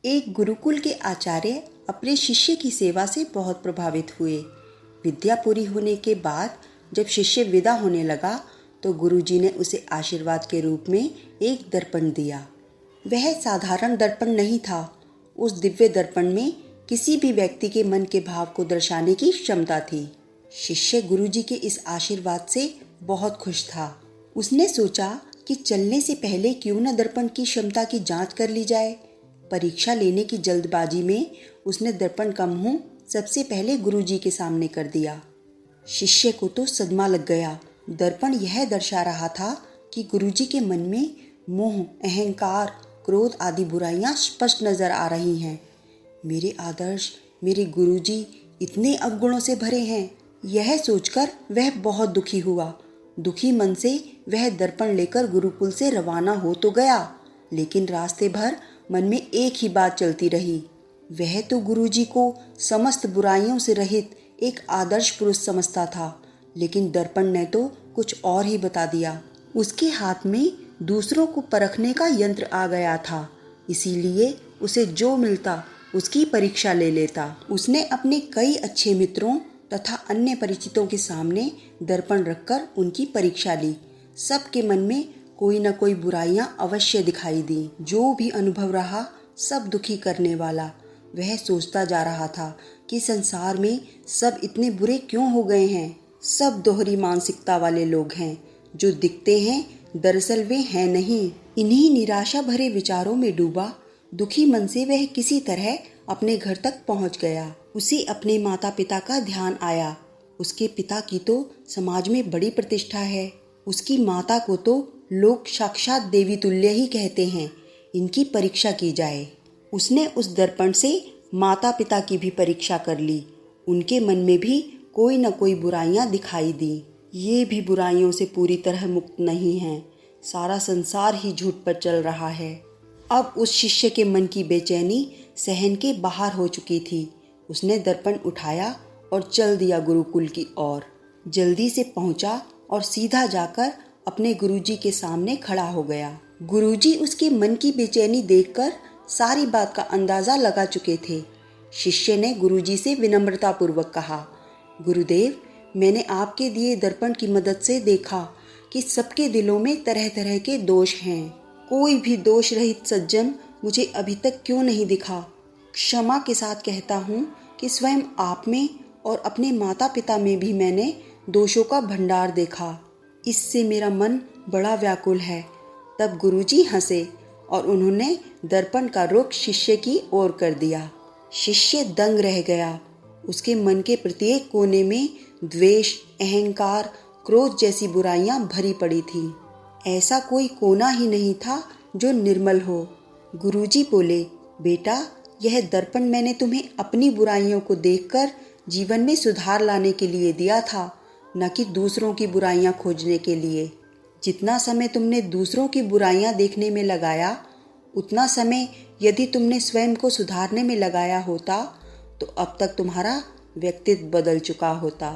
एक गुरुकुल के आचार्य अपने शिष्य की सेवा से बहुत प्रभावित हुए। विद्या पूरी होने के बाद जब शिष्य विदा होने लगा तो गुरुजी ने उसे आशीर्वाद के रूप में एक दर्पण दिया। वह साधारण दर्पण नहीं था। उस दिव्य दर्पण में किसी भी व्यक्ति के मन के भाव को दर्शाने की क्षमता थी। शिष्य गुरुजी के इस आशीर्वाद से बहुत खुश था। उसने सोचा कि चलने से पहले क्यों न दर्पण की क्षमता की जांच कर ली जाए। परीक्षा लेने की जल्दबाजी में उसने दर्पण का मुंह सबसे पहले गुरुजी के सामने कर दिया। शिष्य को तो सदमा लग गया। दर्पण यह दर्शा रहा था कि गुरुजी के मन में मोह, अहंकार, क्रोध आदि बुराइयां स्पष्ट नजर आ रही हैं। मेरे आदर्श, मेरे गुरुजी इतने अवगुणों से भरे हैं। यह सोचकर वह बहुत दुखी हुआ। दुखी मन से वह दर्पण लेकर गुरुकुल से रवाना हो तो गया, लेकिन रास्ते भर मन में एक ही बात चलती रही। वह तो गुरुजी को समस्त बुराइयों से रहित एक आदर्श पुरुष समझता था, लेकिन दर्पण ने तो कुछ और ही बता दिया। उसके हाथ में दूसरों को परखने का यंत्र आ गया था, इसीलिए उसे जो मिलता उसकी परीक्षा ले लेता। उसने अपने कई अच्छे मित्रों तथा अन्य परिचितों के सामने दर्पण रखकर उनकी परीक्षा ली। सबके मन में कोई न कोई बुराइयां अवश्य दिखाई दी। जो भी अनुभव रहा सब दुखी करने वाला। वह सोचता जा रहा था कि संसार में सब इतने बुरे क्यों हो गए हैं। सब दोहरी मानसिकता वाले लोग हैं। जो दिखते हैं दरअसल वे हैं नहीं। इन्हीं निराशा भरे विचारों में डूबा दुखी मन से वह किसी तरह अपने घर तक पहुंच गया। उसे अपने माता पिता का ध्यान आया। उसके पिता की तो समाज में बड़ी प्रतिष्ठा है। उसकी माता को तो लोग साक्षात देवी तुल्य ही कहते हैं। इनकी परीक्षा की जाए। उसने उस दर्पण से माता पिता की भी परीक्षा कर ली। उनके मन में भी कोई न कोई बुराइयां दिखाई दी। ये भी बुराइयों से पूरी तरह मुक्त नहीं हैं। सारा संसार ही झूठ पर चल रहा है। अब उस शिष्य के मन की बेचैनी सहन के बाहर हो चुकी थी। उसने दर्पण उठाया और चल दिया गुरुकुल की ओर। जल्दी से पहुंचा और सीधा जाकर अपने गुरुजी के सामने खड़ा हो गया। गुरुजी उसके मन की बेचैनी देखकर सारी बात का अंदाजा लगा चुके थे। शिष्य ने गुरुजी से विनम्रता पूर्वक कहा, गुरुदेव, मैंने आपके दिए दर्पण की मदद से देखा कि सबके दिलों में तरह तरह के दोष हैं। कोई भी दोष रहित सज्जन मुझे अभी तक क्यों नहीं दिखा। क्षमा के साथ कहता हूँ कि स्वयं आप में और अपने माता पिता में भी मैंने दोषों का भंडार देखा। इससे मेरा मन बड़ा व्याकुल है। तब गुरुजी हंसे और उन्होंने दर्पण का रुख शिष्य की ओर कर दिया। शिष्य दंग रह गया। उसके मन के प्रत्येक कोने में द्वेष, अहंकार, क्रोध जैसी बुराइयां भरी पड़ी थीं। ऐसा कोई कोना ही नहीं था जो निर्मल हो। गुरुजी बोले, बेटा, यह दर्पण मैंने तुम्हें अपनी बुराइयों को देखकर जीवन में सुधार लाने के लिए दिया था, न कि दूसरों की बुराइयां खोजने के लिए। जितना समय तुमने दूसरों की बुराइयां देखने में लगाया, उतना समय यदि तुमने स्वयं को सुधारने में लगाया होता तो अब तक तुम्हारा व्यक्तित्व बदल चुका होता।